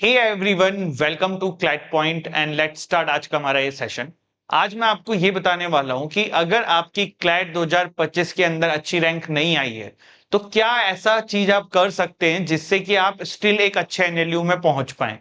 Hey everyone, welcome to CLAT point and let's start आज का हमारा ये सेशन। आज मैं आपको ये बताने वाला हूं कि अगर आपकी क्लैट 2025 के अंदर अच्छी रैंक नहीं आई है तो क्या ऐसा चीज आप कर सकते हैं जिससे कि आप स्टिल एक अच्छे एनएलयू में पहुंच पाए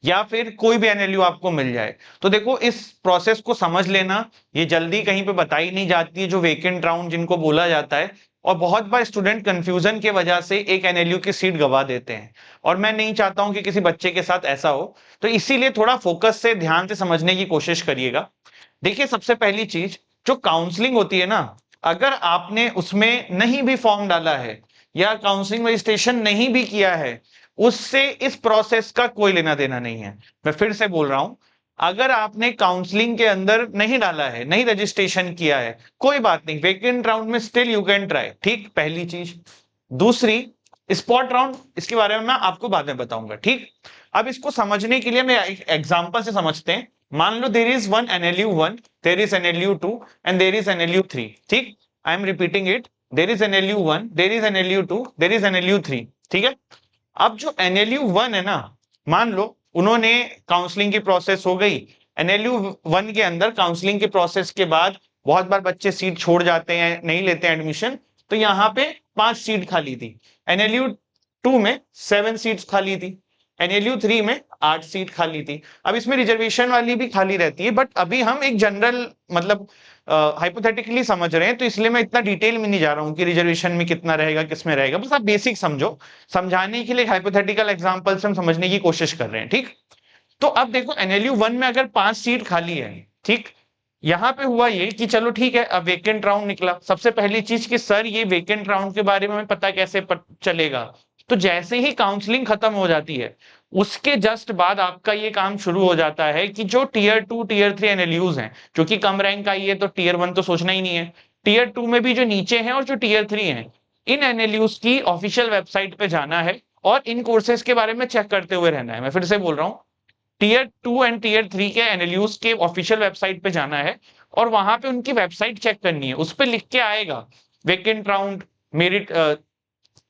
या फिर कोई भी एनएलयू आपको मिल जाए। तो देखो, इस प्रोसेस को समझ लेना, ये जल्दी कहीं पे बताई नहीं जाती है, जो वेकेंट राउंड जिनको बोला जाता है। और बहुत बार स्टूडेंट कंफ्यूजन के वजह से एक एनएलयू की सीट गवा देते हैं और मैं नहीं चाहता हूं कि किसी बच्चे के साथ ऐसा हो। तो इसीलिए थोड़ा फोकस से ध्यान से समझने की कोशिश करिएगा। देखिए, सबसे पहली चीज जो काउंसलिंग होती है ना, अगर आपने उसमें नहीं भी फॉर्म डाला है या काउंसलिंग रजिस्ट्रेशन नहीं भी किया है, उससे इस प्रोसेस का कोई लेना देना नहीं है। मैं फिर से बोल रहा हूं, अगर आपने काउंसलिंग के अंदर नहीं डाला है, नहीं रजिस्ट्रेशन किया है, कोई बात नहीं, वेकेंट राउंड में स्टिल यू कैन ट्राई। ठीक, पहली चीज। दूसरी, स्पॉट राउंड, इसके बारे में मैं आपको बाद में बताऊंगा। ठीक, अब इसको समझने के लिए मैं एक एग्जांपल से समझते हैं। मान लो there is one NLU 1, there is NLU 2 and there is NLU 3। ठीक, I am repeating it, there is NLU 1, there is NLU 2, there is NLU 3। ठीक है, अब जो एनएलयू 1 है ना, मान लो उन्होंने काउंसलिंग की प्रोसेस हो गई। एनएलयू 1 के अंदर काउंसलिंग के प्रोसेस के बाद बहुत बार बच्चे सीट छोड़ जाते हैं, नहीं लेते हैं एडमिशन। तो यहाँ पे 5 सीट खाली थी। एनएलयू 2 में 7 सीट्स खाली थी। एनएलयू 3 में 8 सीट खाली थी। अब इसमें रिजर्वेशन वाली भी खाली रहती है, बट अभी हम एक जनरल मतलब हाइपोथेटिकली समझ रहे हैं, तो इसलिए मैं इतना डिटेल में नहीं जा रहा हूं कि रिजर्वेशन में कितना रहेगा, किसमें रहेगा। बस आप बेसिक समझो, समझाने के लिए हाइपोथेटिकल एग्जांपल से हम समझने की कोशिश कर रहे हैं। ठीक, तो अब देखो, एनएलयू 1 में अगर 5 सीट खाली है, ठीक, यहां पे हुआ ये कि चलो ठीक है, अब वेकेंट राउंड निकला। सबसे पहली चीज कि सर ये वेकेंट राउंड के बारे में हमें पता कैसे चलेगा। तो जैसे ही काउंसलिंग खत्म हो जाती है, उसके जस्ट बाद आपका ये काम शुरू हो जाता है कि जो टीयर 2 टीयर 3 एनएलयूज हैं, जो कि कम रैंक आई है तो टीयर 1 तो सोचना ही नहीं है, टीयर 2 में भी जो नीचे हैं और जो टीयर 3 हैं, इन एनएलयूज की ऑफिशियल वेबसाइट पे जाना है और इन कोर्सेज के बारे में चेक करते हुए रहना है। मैं फिर से बोल रहा हूँ, टीयर 2 एंड टीयर 3 के एनएलयूज के ऑफिशियल वेबसाइट पे जाना है और वहां पे उनकी वेबसाइट चेक करनी है। उस पे लिख के आएगा vacant round, merit,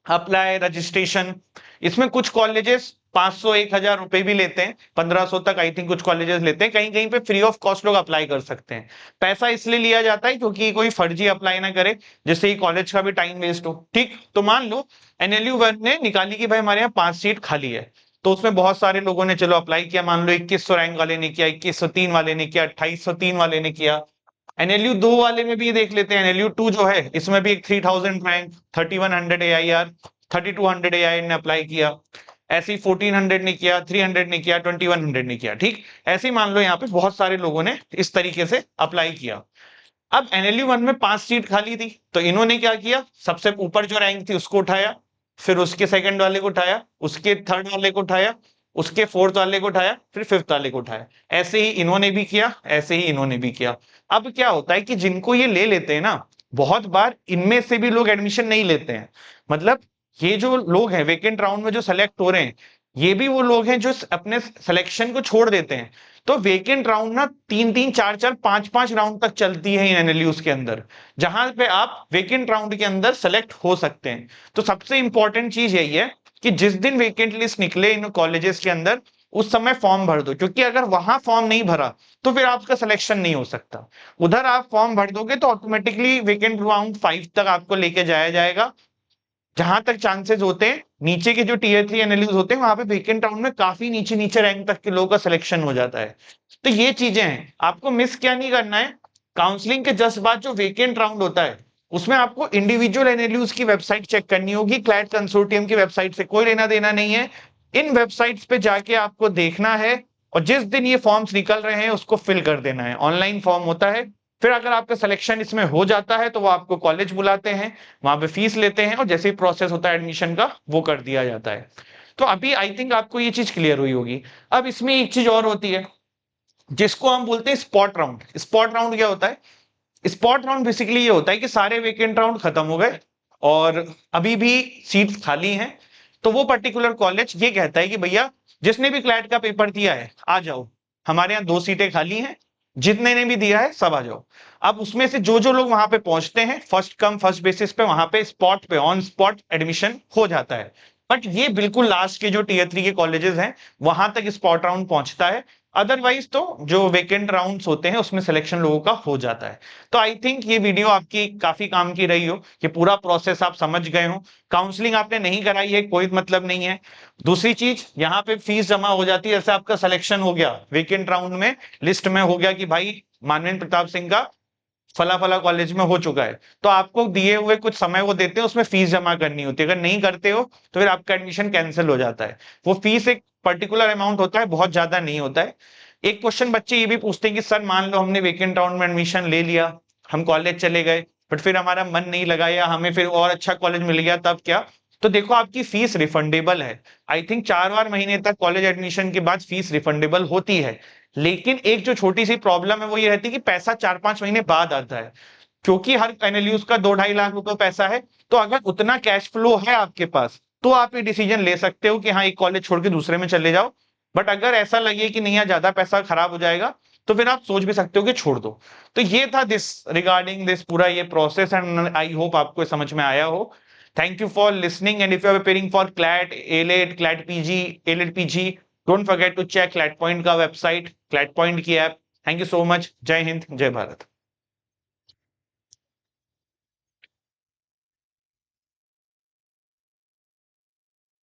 apply, registration. इसमें कुछ कॉलेजेस 500 1000 रुपए भी लेते हैं, 1500 तक आई थिंक कुछ कॉलेजेस लेते हैं। कहीं कहीं पे फ्री ऑफ कॉस्ट लोग अप्लाई कर सकते हैं। पैसा इसलिए लिया जाता है क्योंकि कोई फर्जी अप्लाई ना करे, जिससे ही कॉलेज का भी टाइम वेस्ट हो। ठीक, तो मान लो एनएलयू 1 ने निकाली कि भाई हमारे यहाँ 5 सीट खाली है, तो उसमें बहुत सारे लोगों ने चलो अप्लाई किया। मान लो 2100 रैंक वाले ने किया, 2103 वाले ने किया, 2803 वाले ने किया। एनएलयू 2 वाले में भी ये देख लेते हैं, एनएलयू 2 जो है इसमें भी एक 3000 रैंक, 3100 AIR, 3200 AIR ने अप्लाई किया। ऐसे ही 1400 ने किया, 300 ने किया, 2100 ने किया। ठीक, ऐसे ही मान लो यहाँ पे बहुत सारे लोगों ने इस तरीके से अप्लाई किया। अब एनएलयू 1 में 5 सीट खाली थी, तो इन्होंने क्या किया, सबसे ऊपर जो रैंक थी उसको उठाया, फिर उसके सेकंड वाले को उठाया, उसके थर्ड वाले को उठाया, उसके फोर्थ वाले को उठाया, फिर फिफ्थ वाले को उठाया। ऐसे ही इन्होंने भी किया, ऐसे ही इन्होंने भी किया। अब क्या होता है कि जिनको ये ले लेते हैं ना, बहुत बार इनमें से भी लोग एडमिशन नहीं लेते हैं। मतलब ये जो लोग हैं वेकेंट राउंड में जो सेलेक्ट हो रहे हैं, ये भी वो लोग हैं जो अपने सिलेक्शन को छोड़ देते हैं। तो वेकेंट राउंड ना 3 3 4 4 5 5 राउंड तक चलती है इन एनएलयूज के अंदर, जहां पे आप वेकेंट राउंड के अंदर सेलेक्ट हो सकते हैं। तो सबसे इंपॉर्टेंट चीज यही है कि जिस दिन वेकेंट लिस्ट निकले इन कॉलेजेस के अंदर, उस समय फॉर्म भर दो, क्योंकि अगर वहां फॉर्म नहीं भरा तो फिर आपका सिलेक्शन नहीं हो सकता। उधर आप फॉर्म भर दोगे तो ऑटोमेटिकली वेकेंट राउंड 5 तक आपको लेके जाया जाएगा, जहां तक चांसेस होते हैं नीचे के जो टीयर 3 एनएलयूज होते हैं वहां पे वेकेंट राउंड में काफी नीचे नीचे रैंक तक के लोगों का सिलेक्शन हो जाता है। तो ये चीजें हैं, आपको मिस क्या नहीं करना है। काउंसलिंग के जस्ट बाद जो वेकेंट राउंड होता है, उसमें आपको इंडिविजुअल एनएलयूज की वेबसाइट चेक करनी होगी। क्लैट कंसोर्टियम की वेबसाइट से कोई लेना देना नहीं है। इन वेबसाइट्स पे जाके आपको देखना है और जिस दिन ये फॉर्म्स निकल रहे हैं उसको फिल कर देना है। ऑनलाइन फॉर्म होता है। फिर अगर आपका सिलेक्शन इसमें हो जाता है तो वो आपको कॉलेज बुलाते हैं, वहां पे फीस लेते हैं और जैसे ही प्रोसेस होता है एडमिशन का, वो कर दिया जाता है। तो अभी आई थिंक आपको ये चीज क्लियर हुई होगी। अब इसमें एक चीज और होती है जिसको हम बोलते हैं स्पॉट राउंड। स्पॉट राउंड क्या होता है? स्पॉट राउंड बेसिकली ये होता है कि सारे वेकेंट राउंड खत्म हो गए और अभी भी सीट खाली हैं, तो वो पर्टिकुलर कॉलेज ये कहता है कि भैया जिसने भी क्लैट का पेपर दिया है आ जाओ, हमारे यहाँ 2 सीटें खाली हैं, जितने ने भी दिया है सब आ जाओ। अब उसमें से जो जो लोग वहां पे पहुंचते हैं, फर्स्ट कम फर्स्ट बेसिस पे वहां पे स्पॉट पे ऑन स्पॉट एडमिशन हो जाता है। बट ये बिल्कुल लास्ट के जो टीयर 3 के कॉलेजेस हैं वहां तक स्पॉट राउंड पहुंचता है। अदरवाइज तो जो वेकेंट राउंड्स होते हैं उसमें सिलेक्शन लोगों का हो जाता है। तो आई थिंक ये वीडियो आपकी काफी काम की रही हो, कि पूरा प्रोसेस आप समझ गए हो। काउंसलिंग आपने नहीं कराई है कोई मतलब नहीं है। दूसरी चीज, यहाँ पे फीस जमा हो जाती है, जैसे आपका सिलेक्शन हो गया वेकेंट राउंड में, लिस्ट में हो गया कि भाई मानवेंद्र प्रताप सिंह का फला फला कॉलेज में हो चुका है, तो आपको दिए हुए कुछ समय वो देते हैं, उसमें फीस जमा करनी होती है। अगर नहीं करते हो तो फिर आपका एडमिशन कैंसिल हो जाता है। वो फीस एक पर्टिकुलर अमाउंट होता है, बहुत ज्यादा नहीं होता है। एक क्वेश्चन बच्चे ये भी पूछते हैं कि सर मान लो हमने वेकेंट राउंड में एडमिशन ले लिया, हम कॉलेज चले गए, बट फिर हमारा मन नहीं लगा या हमें फिर और अच्छा कॉलेज मिल गया, तब क्या? तो देखो, आपकी फीस रिफंडेबल है। आई थिंक 4 महीने तक कॉलेज एडमिशन के बाद फीस रिफंडेबल होती है। लेकिन एक जो छोटी सी प्रॉब्लम है वो ये रहती है कि पैसा 4-5 महीने बाद आता है, क्योंकि हर एनएलयूज का 2-2.5 लाख रुपए पैसा है। तो अगर उतना कैश फ्लो है आपके पास तो आप ये डिसीजन ले सकते हो कि हाँ, एक कॉलेज छोड़ के दूसरे में चले जाओ। बट अगर ऐसा लगे कि नहीं यार ज्यादा पैसा खराब हो जाएगा, तो फिर आप सोच भी सकते हो कि छोड़ दो। तो ये था दिस रिगार्डिंग दिस पूरा ये प्रोसेस, एंड आई होप आपको समझ में आया हो। Thank you for listening, and if you are preparing for CLAT AILET CLAT PG AILET PG, don't forget to check CLAT point का वेबसाइट, क्लैट पॉइंट की app. Thank you so much. जय हिंद, जय भारत।